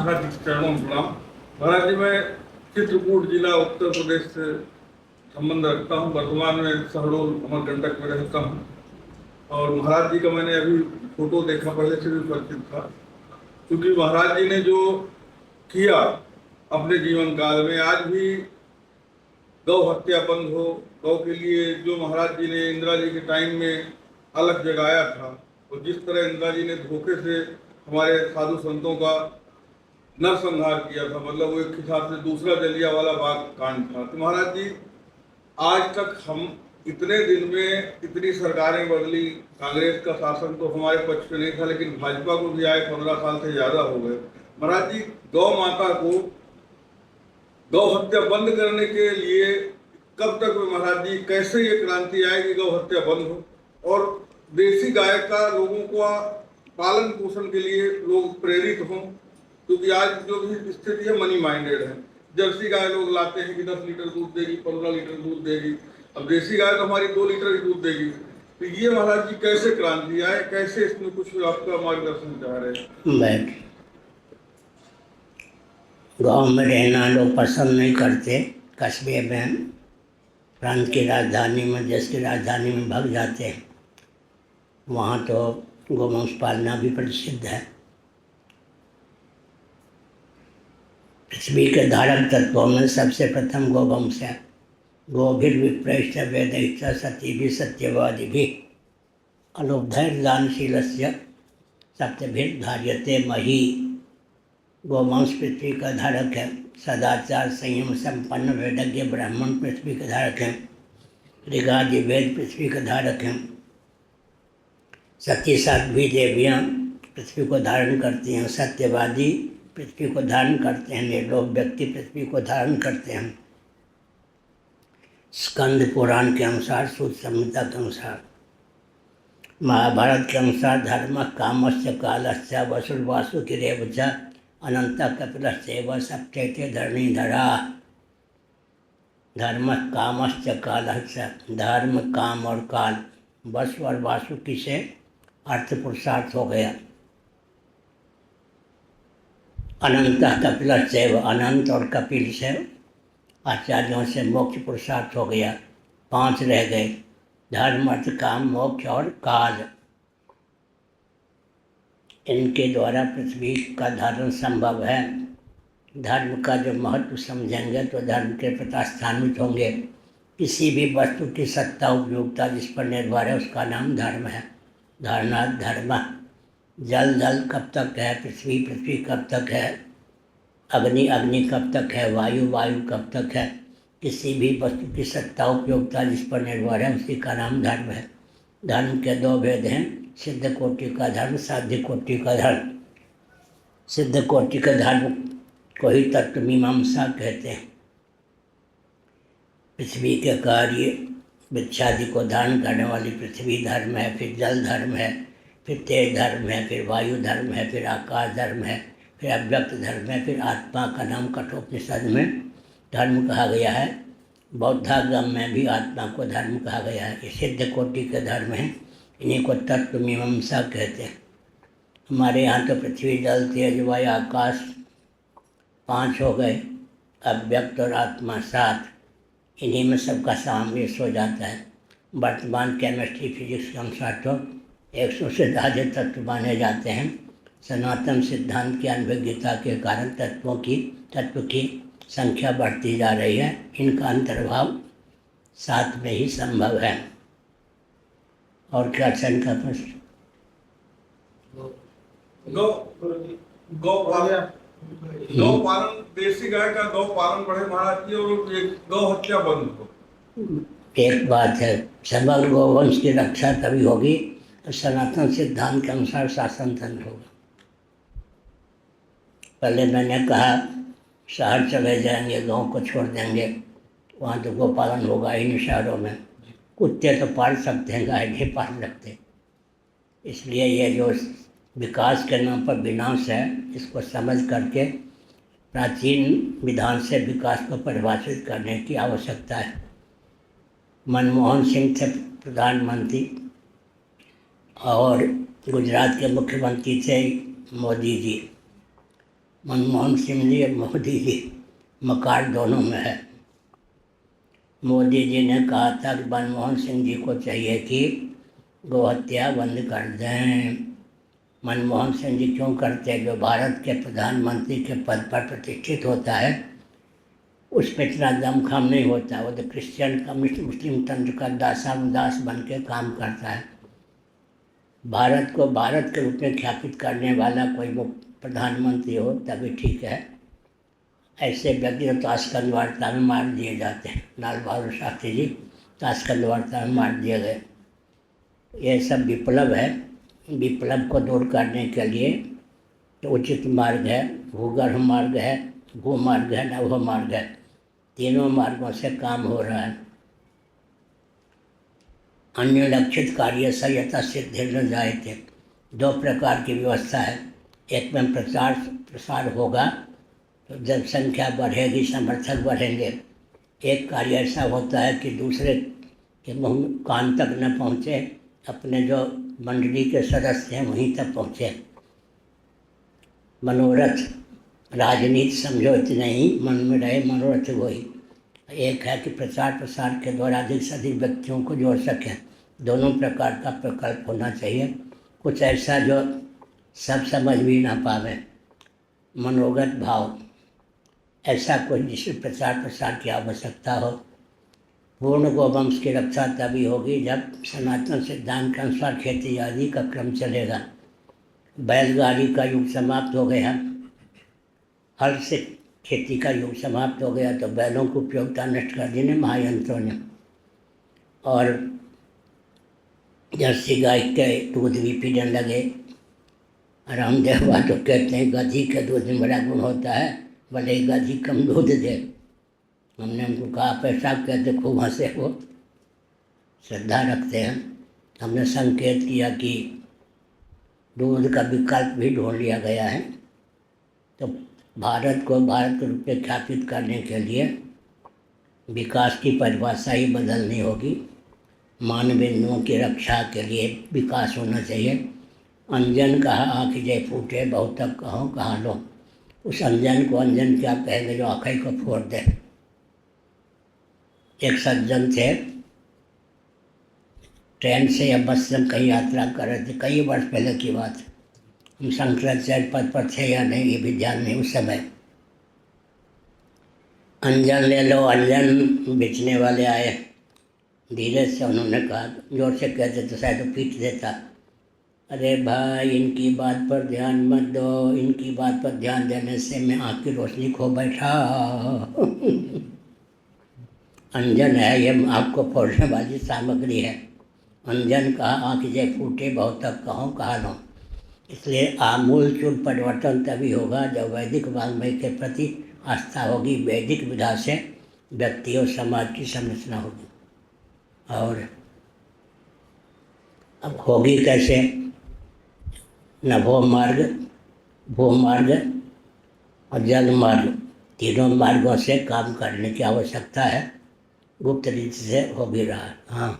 महाराज जी के चरणों में प्रणाम। महाराज जी, मैं चित्रकूट जिला उत्तर प्रदेश से संबंध रखता हूँ। वर्तमान में शहडोल अमरकंटक में रहता हूँ और महाराज जी का मैंने अभी फोटो देखा, पहले से भी परिचित था। क्योंकि महाराज जी ने जो किया अपने जीवन काल में, आज भी गौ हत्या बंद हो, गौ के लिए जो महाराज जी ने इंदिरा जी के टाइम में अलग जगाया था, और जिस तरह इंदिरा जी ने धोखे से हमारे साधु संतों का नरसंहार किया था, मतलब वो एक हिसाब से दूसरा जलियांवाला बाग कांड था। तो महाराज जी, आज तक हम इतने दिन में इतनी सरकारें बदली, कांग्रेस का शासन तो हमारे पक्ष में नहीं था, लेकिन भाजपा को भी आए 15 साल से ज्यादा हो गए। महाराज जी, गौ माता को गौ हत्या बंद करने के लिए कब तक महाराज जी, कैसे ये क्रांति आएगी गौ हत्या बंद हो और देसी गाय का लोगों को पालन पोषण के लिए लोग प्रेरित हों? क्योंकि आज जो भी स्थिति है मनी माइंडेड है। जर्सी गाय लोग लाते हैं कि 10 लीटर दूध देगी, 15 लीटर दूध देगी। अब देसी गाय तो हमारी 2 लीटर ही दूध देगी। तो ये महाराज जी कैसे क्रांति आए, कैसे इसमें कुछ आपका मार्गदर्शन चाह रहे हैं? गांव में रहना लोग पसंद नहीं करते, कस्बे में, प्रांत की राजधानी में, देश की राजधानी में भाग जाते हैं। वहाँ तो गौवंश पालना भी प्रसिद्ध है। पृथ्वी के धारक तत्वों में सबसे प्रथम गौवंश है। गोभिर्विप्रैश्च वेदैश्च सतीभिः सत्यवादिभिः अलुब्धैर्दानशीलस्य सप्तभिर्धार्यते मही। गौवंश पृथ्वी का धारक है। सदाचार संयम संपन्न वेदज्ञ ब्राह्मण पृथ्वी के धारक हैं। ऋगादि वेद पृथ्वी का धारक हैं। सती साध्वी देवियाँ पृथ्वी को धारण करती हैं। सत्यवादी पृथ्वी को धारण करते हैं। निर्लोभ व्यक्ति पृथ्वी को धारण करते हैं। स्कंद पुराण के अनुसार, सूत संहिता के अनुसार, महाभारत के अनुसार धर्म कामस्य कालस्य वसुर्वासुकिरेव च अनंत कपिलस्यैव सप्तैते धरणीधरा। धर्म कामश्च कालस्य, धर्म काम और काल, वसु और वासुकी से अर्थ पुरुषार्थ हो गया। अनंत कपिलस्यैव, अनंत और कपिल से आचार्यों से मोक्ष पुरुषार्थ हो गया। 5 रह गए, धर्म अर्थ काम मोक्ष और काल। इनके द्वारा पृथ्वी का धारण संभव है। धर्म का जो महत्व समझेंगे तो धर्म के प्रति स्थान्वित होंगे। किसी भी वस्तु की सत्ता उपयोगिता जिस पर निर्भर है उसका नाम धर्म है। धारणार्थ धर्म। जल जल कब तक है, पृथ्वी पृथ्वी कब तक है, अग्नि अग्नि कब तक है, वायु वायु कब तक है। किसी भी वस्तु की सत्ता उपयोगिता जिस पर निर्भर है उसी का नाम धर्म है। धर्म के 2 भेद हैं, सिद्ध कोटि का धर्म, साध्य कोटि का धर्म। सिद्ध कोटि का धर्म को ही तत्व मीमांसा कहते हैं। पृथ्वी के कार्य वृक्षादि को धारण करने वाली पृथ्वी धर्म है, फिर जल धर्म है, फिर तेज धर्म है, फिर वायु धर्म है, फिर आकाश धर्म है, फिर अव्यक्त धर्म है, फिर आत्मा का नाम कठोपनिषद में धर्म कहा गया है। बौद्धागम में भी आत्मा को धर्म कहा गया है। ये सिद्ध कोटि के धर्म हैं, इन्हीं को तत्व मीमांसा कहते हैं। हमारे यहाँ तो पृथ्वी जल तेज वायु आकाश 5 हो गए, अव्यक्त और आत्मा 7। इन्हीं में सबका समावेश हो जाता है। वर्तमान केमिस्ट्री फिजिक्स के अनुसार तो 100 से अधिक तत्व माने जाते हैं। सनातन सिद्धांत की अनभिज्ञता के कारण तत्व की संख्या बढ़ती जा रही है। इनका अंतर्भाव 7 में ही संभव है। और क्या का प्रश्न? गौ पालन, देसी गाय का गौ पालन बढ़े महाराज जी, और गौ हत्या बंद हो। एक बात है, समग्र गौवंश की रक्षा तभी होगी तो सनातन सिद्धांत के अनुसार शासन तंत्र होगा। पहले मैंने कहा शहर चले जाएंगे, गांव को छोड़ देंगे, वहाँ तो गोपालन होगा ही नहीं। शहरों में कुत्ते तो पाल सकते हैं, गाय नहीं पाल सकते। इसलिए ये जो विकास के नाम पर विनाश है, इसको समझ करके प्राचीन विधान से विकास को परिभाषित करने की आवश्यकता है। मनमोहन सिंह थे प्रधानमंत्री और गुजरात के मुख्यमंत्री थे मोदी जी। मनमोहन सिंह जी और मोदी जी मकार दोनों में है। मोदी जी ने कहा था कि मनमोहन सिंह जी को चाहिए कि गोहत्या बंद कर दें। मनमोहन सिंह जी क्यों करते हैं? जो भारत के प्रधानमंत्री के पद पर प्रतिष्ठित होता है उस पर इतना दमखम नहीं होता। वो तो क्रिश्चियन कम्युनिस्ट मुस्लिम तंत्र का दासानुदास बन के काम करता है। भारत को भारत के रूप में ख्यापित करने वाला कोई वो प्रधानमंत्री हो तभी ठीक है। ऐसे व्यक्ति तो ताशकंद वार्ता में मार दिए जाते हैं। लाल बहादुर शास्त्री जी ताशकंद वार्ता में मार दिए गए। ये सब विप्लव है। विप्लव को दूर करने के लिए तो उचित मार्ग है, भूगर्भ मार्ग है, भूमार्ग है, नभ मार्ग है। तीनों मार्गों से काम हो रहा है। अन्य लक्षित कार्य संयता सिद्धि न जाए थे। दो प्रकार की व्यवस्था है। एक में प्रसार होगा तो जनसंख्या बढ़ेगी, समर्थक बढ़ेंगे। एक कार्य ऐसा होता है कि दूसरे के मुँह कान तक न पहुँचे, अपने जो मंडली के सदस्य हैं वहीं तक पहुँचे। मनोरथ, राजनीति समझो इतना ही, मन में रहे मनोरथ वही। एक है कि प्रचार प्रसार के द्वारा अधिक से अधिक व्यक्तियों को जोड़ सकें। दोनों प्रकार का प्रकल्प होना चाहिए। कुछ ऐसा जो सब समझ भी ना पावे, मनोगत भाव, ऐसा कोई जिससे प्रचार प्रसार की आवश्यकता हो। पूर्ण गोवंश की रक्षा तभी होगी जब सनातन सिद्धांत के अनुसार खेती आदि का क्रम चलेगा। बैलगाड़ी का युग समाप्त हो गया, हल से खेती का युग समाप्त हो गया, तो बैलों की उपयोगिता नष्ट कर दी ने महायंत्रों ने। और जर्सी गाय के दूध भी पीने लगे। रामदेव बाबा तो कहते हैं गधी के दूध में बड़ा गुण होता है, भले ही गधी कम दूध दे। हमने उनको कहा पैसा कहते, खूब हंसे, वो श्रद्धा रखते हैं। हमने संकेत किया कि दूध का विकल्प भी ढूंढ लिया गया है। तो भारत को भारत के रूप में ख्यापित करने के लिए विकास की परिभाषा ही बदलनी होगी। मानवेंद्रियों की रक्षा के लिए विकास होना चाहिए। अंजन कहा आँख जय फूटे, बहुत तक कहो कहाँ लो। उस अंजन को अंजन क्या कहेंगे जो आँखें को फोड़ दे। एक सज्जन थे, ट्रेन से या बस से कहीं यात्रा कर रहे थे, कई वर्ष पहले की बात। हम शंकराचार्य पद पर थे या नहीं ये भी ध्यान नहीं उस समय। अंजन ले लो, अंजन बेचने वाले आए। धीरे से उन्होंने कहा, जोर से कहते तो शायद पीट देता। अरे भाई इनकी बात पर ध्यान मत दो, इनकी बात पर ध्यान देने से मैं आँख की रोशनी खो बैठा। अंजन है ये आपको फोड़ने वाली सामग्री है। अंजन कहा आँख जय फूटे, बहुत तक कहो कहा लो। इसलिए आमूल चूल परिवर्तन तभी होगा जब वैदिक वाङ्मय के प्रति आस्था होगी, वैदिक विधा से व्यक्ति और समाज की संरचना होगी। और अब होगी कैसे? नभो मार्ग, भूमार्ग और जल मार्ग, तीनों मार्गों से काम करने की आवश्यकता है। गुप्त रीति से हो भी रहा है। हाँ,